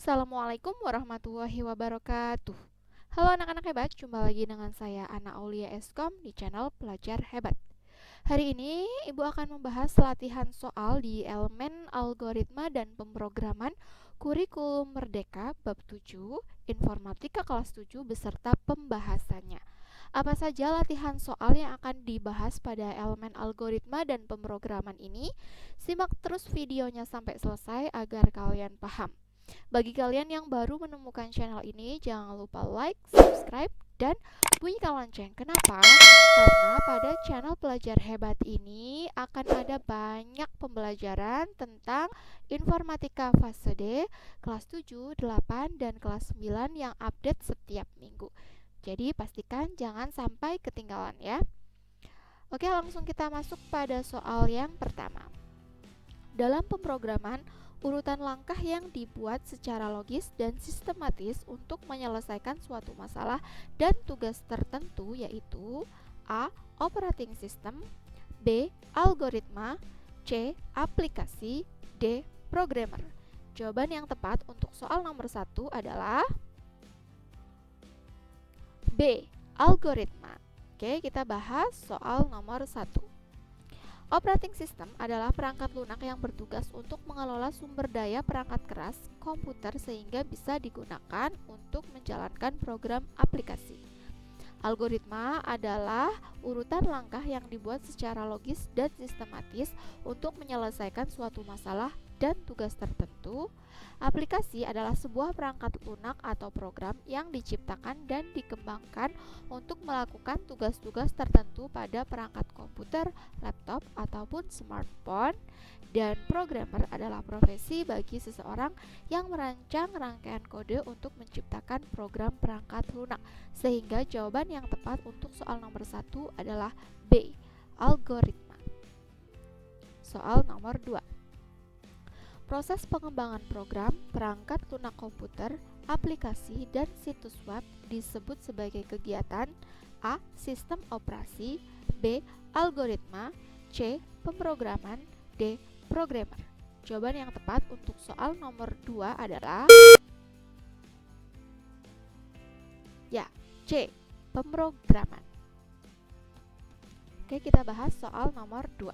Assalamualaikum warahmatullahi wabarakatuh. Halo anak-anak hebat, jumpa lagi dengan saya Ana Aulia Eskom di channel Pelajar Hebat. Hari ini Ibu akan membahas latihan soal di elemen algoritma dan pemrograman kurikulum Merdeka bab 7, Informatika kelas 7 beserta pembahasannya. Apa saja latihan soal yang akan dibahas pada elemen algoritma dan pemrograman ini? Simak terus videonya sampai selesai agar kalian paham. Bagi kalian yang baru menemukan channel ini, jangan lupa like, subscribe, dan bunyikan lonceng. Kenapa? Karena pada channel Pelajar Hebat ini akan ada banyak pembelajaran tentang informatika fase D, kelas 7, 8, dan kelas 9 yang update setiap minggu. Jadi pastikan jangan sampai ketinggalan ya. Oke, langsung kita masuk pada soal yang pertama. Dalam pemrograman, urutan langkah yang dibuat secara logis dan sistematis untuk menyelesaikan suatu masalah dan tugas tertentu yaitu A. Operating system, B. Algoritma, C. Aplikasi, D. Programmer. Jawaban yang tepat untuk soal nomor 1 adalah B. Algoritma. Oke, kita bahas soal nomor 1. Operating system adalah perangkat lunak yang bertugas untuk mengelola sumber daya perangkat keras komputer sehingga bisa digunakan untuk menjalankan program aplikasi. Algoritma adalah urutan langkah yang dibuat secara logis dan sistematis untuk menyelesaikan suatu masalah dan tugas tertentu. Aplikasi adalah sebuah perangkat lunak atau program yang diciptakan dan dikembangkan untuk melakukan tugas-tugas tertentu pada perangkat komputer, laptop, ataupun smartphone. Dan programmer adalah profesi bagi seseorang yang merancang rangkaian kode untuk menciptakan program perangkat lunak. Sehingga jawaban yang tepat untuk soal nomor 1 adalah B. Algoritma. Soal nomor 2. Proses pengembangan program, perangkat lunak komputer, aplikasi, dan situs web disebut sebagai kegiatan A. Sistem operasi, B. Algoritma, C. Pemrograman, D. Programmer. Jawaban yang tepat untuk soal nomor 2 adalah C. Pemrograman. Oke, kita bahas soal nomor 2.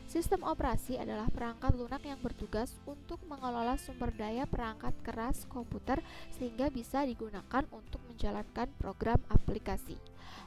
Sistem operasi adalah perangkat lunak yang bertugas untuk mengelola sumber daya perangkat keras komputer sehingga bisa digunakan untuk menjalankan program aplikasi.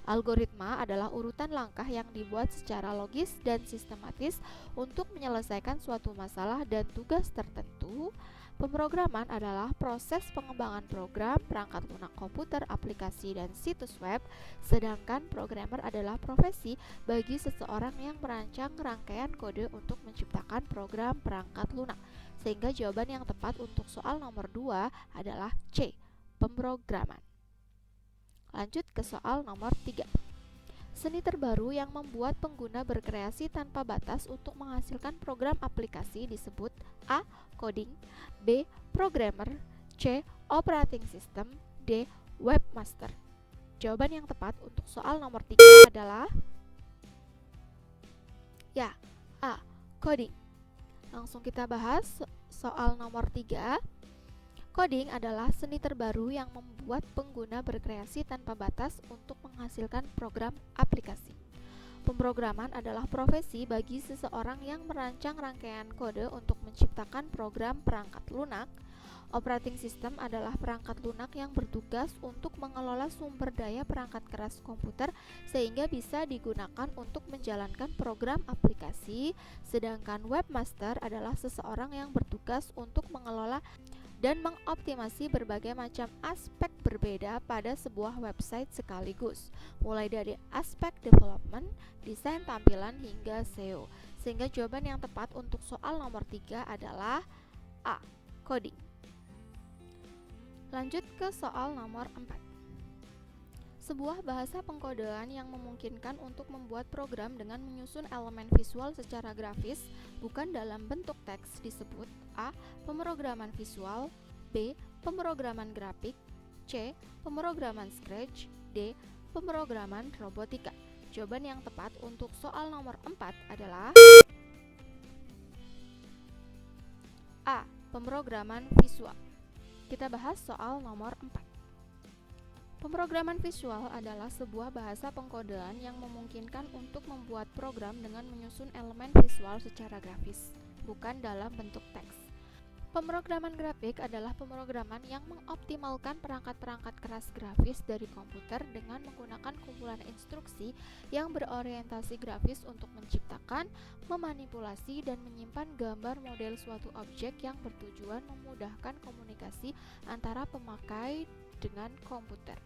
Algoritma adalah urutan langkah yang dibuat secara logis dan sistematis untuk menyelesaikan suatu masalah dan tugas tertentu. Pemrograman adalah proses pengembangan program, perangkat lunak komputer, aplikasi, dan situs web, sedangkan programmer adalah profesi bagi seseorang yang merancang rangkaian kode untuk menciptakan program perangkat lunak. Sehingga jawaban yang tepat untuk soal nomor 2 adalah C. Pemrograman. Lanjut ke soal nomor 3. Seni terbaru yang membuat pengguna berkreasi tanpa batas untuk menghasilkan program aplikasi disebut A. Coding, B. Programmer, C. Operating System, D. Webmaster. Jawaban yang tepat untuk soal nomor 3 adalah A. Coding. Langsung kita bahas soal nomor 3. Coding adalah seni terbaru yang membuat pengguna berkreasi tanpa batas untuk menghasilkan program aplikasi. Pemrograman adalah profesi bagi seseorang yang merancang rangkaian kode untuk menciptakan program perangkat lunak. Operating system adalah perangkat lunak yang bertugas untuk mengelola sumber daya perangkat keras komputer sehingga bisa digunakan untuk menjalankan program aplikasi. Sedangkan webmaster adalah seseorang yang bertugas untuk mengelola dan mengoptimasi berbagai macam aspek berbeda pada sebuah website sekaligus, mulai dari aspek development, desain tampilan, hingga SEO. Sehingga jawaban yang tepat untuk soal nomor 3 adalah A. Coding. Lanjut ke soal nomor 4. Sebuah bahasa pengkodean yang memungkinkan untuk membuat program dengan menyusun elemen visual secara grafis bukan dalam bentuk teks disebut A. Pemrograman visual, B. Pemrograman grafik, C. Pemrograman Scratch, D. Pemrograman robotika. Jawaban yang tepat untuk soal nomor 4 adalah A. Pemrograman visual. Kita bahas soal nomor 4. Pemrograman visual adalah sebuah bahasa pengkodean yang memungkinkan untuk membuat program dengan menyusun elemen visual secara grafis, bukan dalam bentuk teks. Pemrograman grafik adalah pemrograman yang mengoptimalkan perangkat-perangkat keras grafis dari komputer dengan menggunakan kumpulan instruksi yang berorientasi grafis untuk menciptakan, memanipulasi, dan menyimpan gambar model suatu objek yang bertujuan memudahkan komunikasi antara pemakai dengan komputer.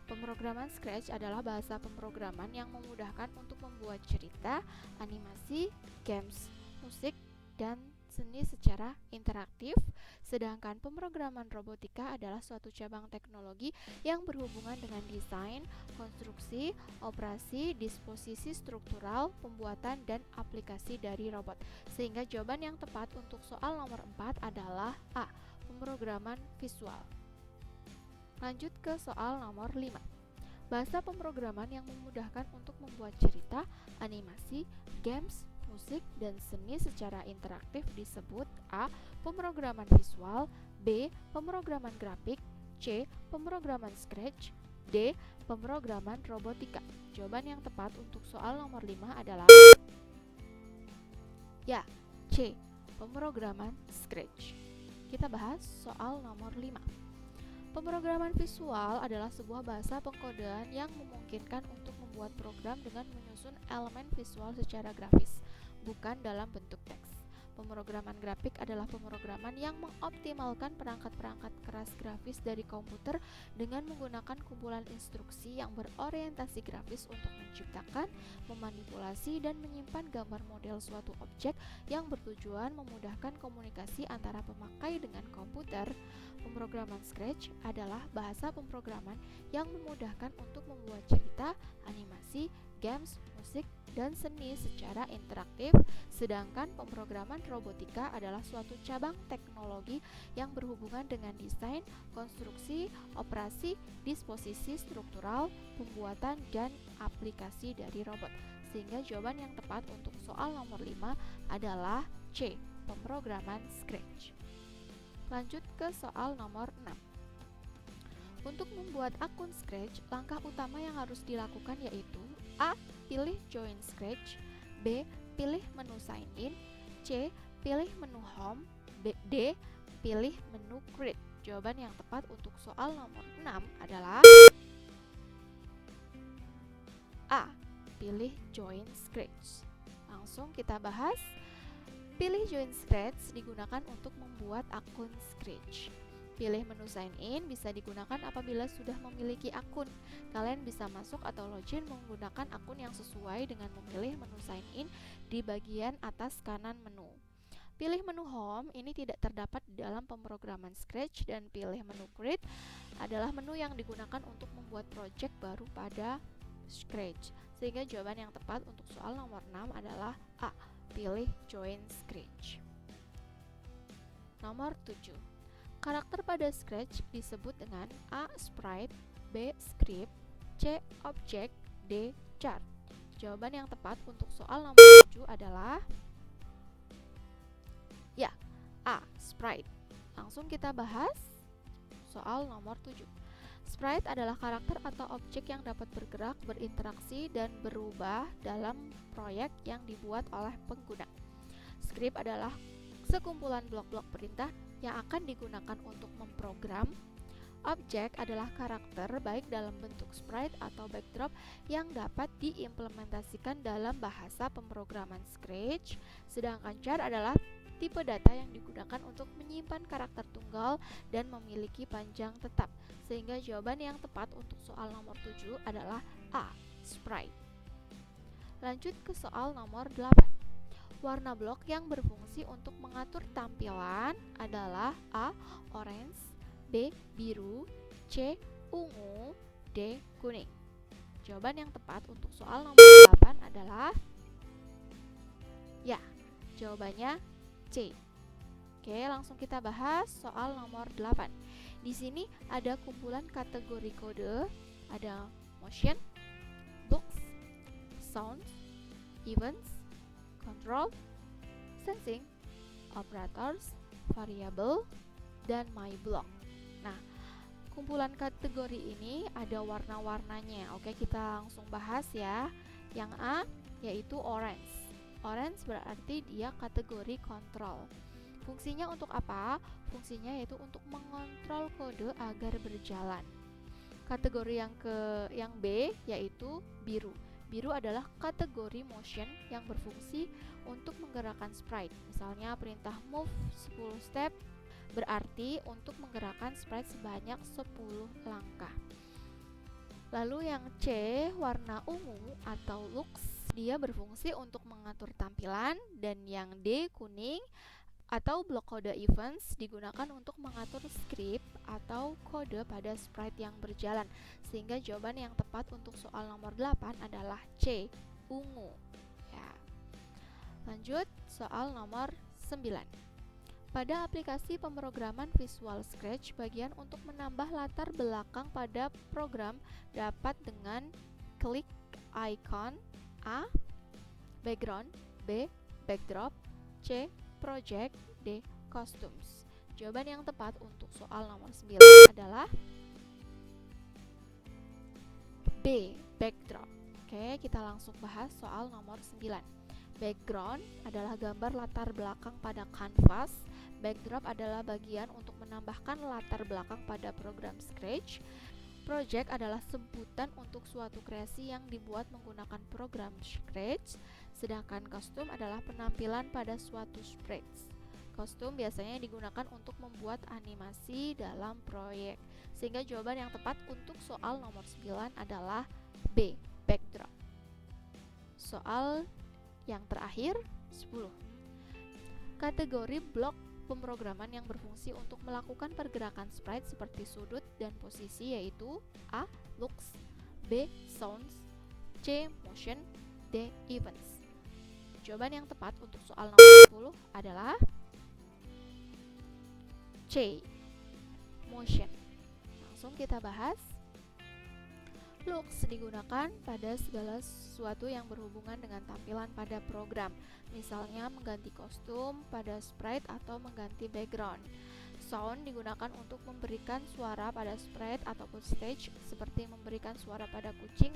Pemrograman Scratch adalah bahasa pemrograman yang memudahkan untuk membuat cerita, animasi, games, musik, dan seni secara interaktif, sedangkan pemrograman robotika adalah suatu cabang teknologi yang berhubungan dengan desain, konstruksi, operasi, disposisi struktural, pembuatan, dan aplikasi dari robot. Sehingga jawaban yang tepat untuk soal nomor 4 adalah A. Pemrograman visual. Lanjut ke soal nomor 5. Bahasa pemrograman yang memudahkan untuk membuat cerita, animasi, games, musik, dan seni secara interaktif disebut A. Pemrograman visual, B. Pemrograman grafik, C. Pemrograman Scratch, D. Pemrograman robotika. Jawaban yang tepat untuk soal nomor 5 adalah ya, C. Pemrograman Scratch. Kita bahas soal nomor 5. Pemrograman visual adalah sebuah bahasa pengkodean yang memungkinkan untuk membuat program dengan menyusun elemen visual secara grafis, bukan dalam bentuk teks. Pemrograman grafik adalah pemrograman yang mengoptimalkan perangkat-perangkat keras grafis dari komputer dengan menggunakan kumpulan instruksi yang berorientasi grafis untuk menciptakan, memanipulasi, dan menyimpan gambar model suatu objek yang bertujuan memudahkan komunikasi antara pemakai dengan komputer. Pemrograman Scratch adalah bahasa pemrograman yang memudahkan untuk membuat cerita, animasi, games, musik, dan seni secara interaktif, sedangkan pemrograman robotika adalah suatu cabang teknologi yang berhubungan dengan desain, konstruksi, operasi, disposisi struktural, pembuatan, dan aplikasi dari robot. Sehingga jawaban yang tepat untuk soal nomor 5 adalah C. Pemrograman Scratch. Lanjut ke soal nomor 6. Untuk membuat akun Scratch, langkah utama yang harus dilakukan yaitu A. Pilih Join Scratch, B. Pilih menu Sign In, C. Pilih menu Home, D. Pilih menu Create. Jawaban yang tepat untuk soal nomor 6 adalah A. Pilih Join Scratch. Langsung kita bahas. Pilih Join Scratch digunakan untuk membuat akun Scratch. Pilih menu Sign In bisa digunakan apabila sudah memiliki akun. Kalian bisa masuk atau login menggunakan akun yang sesuai dengan memilih menu Sign In di bagian atas kanan menu. Pilih menu Home ini tidak terdapat di dalam pemrograman Scratch, dan pilih menu Create adalah menu yang digunakan untuk membuat project baru pada Scratch. Sehingga jawaban yang tepat untuk soal nomor 6 adalah A. Pilih Join Scratch. Nomor 7. Karakter pada Scratch disebut dengan A. Sprite, B. Script, C. Object, D. Chart. Jawaban yang tepat untuk soal nomor 7 adalah ya, A. Sprite. Langsung kita bahas soal nomor 7. Sprite adalah karakter atau objek yang dapat bergerak, berinteraksi, dan berubah dalam proyek yang dibuat oleh pengguna. Script adalah sekumpulan blok-blok perintah yang akan digunakan untuk memprogram. Objek adalah karakter baik dalam bentuk sprite atau backdrop yang dapat diimplementasikan dalam bahasa pemrograman Scratch, sedangkan char adalah tipe data yang digunakan untuk menyimpan karakter tunggal dan memiliki panjang tetap. Sehingga jawaban yang tepat untuk soal nomor 7 adalah A. Sprite. Lanjut ke soal nomor 8. Warna blok yang berfungsi untuk mengatur tampilan adalah A. Orange, B. Biru, C. Ungu, D. Kuning. Jawaban yang tepat untuk soal nomor 8 adalah ya, jawabannya C. Oke, langsung kita bahas soal nomor 8. Di sini ada kumpulan kategori kode, ada motion, books, sounds, events, control, sensing, operators, variable, dan my block. Nah, kumpulan kategori ini ada warna-warnanya. Oke, kita langsung bahas ya. Yang A yaitu orange. Orange berarti dia kategori kontrol. Fungsinya untuk apa? Fungsinya yaitu untuk mengontrol kode agar berjalan. Kategori yang B yaitu biru. Biru adalah kategori motion yang berfungsi untuk menggerakkan sprite. Misalnya perintah move 10 step berarti untuk menggerakkan sprite sebanyak 10 langkah. Lalu yang C, warna ungu atau lux, dia berfungsi untuk mengatur tampilan. Dan yang D, kuning atau blok kode events, digunakan untuk mengatur script atau kode pada sprite yang berjalan. Sehingga jawaban yang tepat untuk soal nomor 8 adalah C, ungu. Ya. Lanjut, soal nomor 9. Pada aplikasi pemrograman Visual Scratch, bagian untuk menambah latar belakang pada program dapat dengan klik icon A, background, B, backdrop, C, project, D, costumes. Jawaban yang tepat untuk soal nomor 9 adalah B, backdrop. Oke, kita langsung bahas soal nomor 9. Background adalah gambar latar belakang pada kanvas. Backdrop adalah bagian untuk menambahkan latar belakang pada program Scratch. Project adalah sebutan untuk suatu kreasi yang dibuat menggunakan program Scratch. Sedangkan kostum adalah penampilan pada suatu sprite. Kostum biasanya digunakan untuk membuat animasi dalam proyek. Sehingga jawaban yang tepat untuk soal nomor 9 adalah B, backdrop. Soal yang terakhir, 10. Kategori blok pemrograman yang berfungsi untuk melakukan pergerakan sprite seperti sudut dan posisi yaitu A, looks, B, sounds, C, motion, D, events. Jawaban yang tepat untuk soal nomor 10 adalah C, motion. Langsung kita bahas. Looks digunakan pada segala sesuatu yang berhubungan dengan tampilan pada program, misalnya mengganti kostum pada sprite atau mengganti background. Sound digunakan untuk memberikan suara pada sprite ataupun stage, seperti memberikan suara pada kucing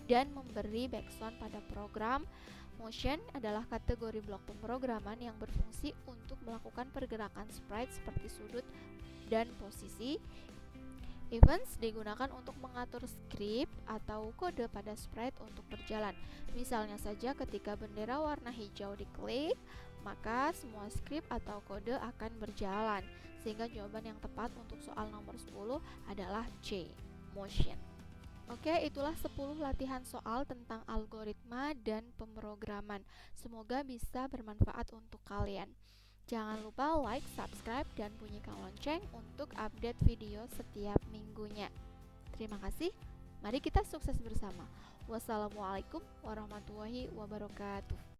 dan memberi backsound pada program. Motion adalah kategori blok pemrograman yang berfungsi untuk melakukan pergerakan sprite seperti sudut dan posisi. Events digunakan untuk mengatur script atau kode pada sprite untuk berjalan. Misalnya saja ketika bendera warna hijau diklik, maka semua script atau kode akan berjalan. Sehingga jawaban yang tepat untuk soal nomor 10 adalah C, motion. Oke, itulah 10 latihan soal tentang algoritma dan pemrograman. Semoga bisa bermanfaat untuk kalian. Jangan lupa like, subscribe, dan bunyikan lonceng untuk update video setiap minggunya. Terima kasih. Mari kita sukses bersama. Wassalamualaikum warahmatullahi wabarakatuh.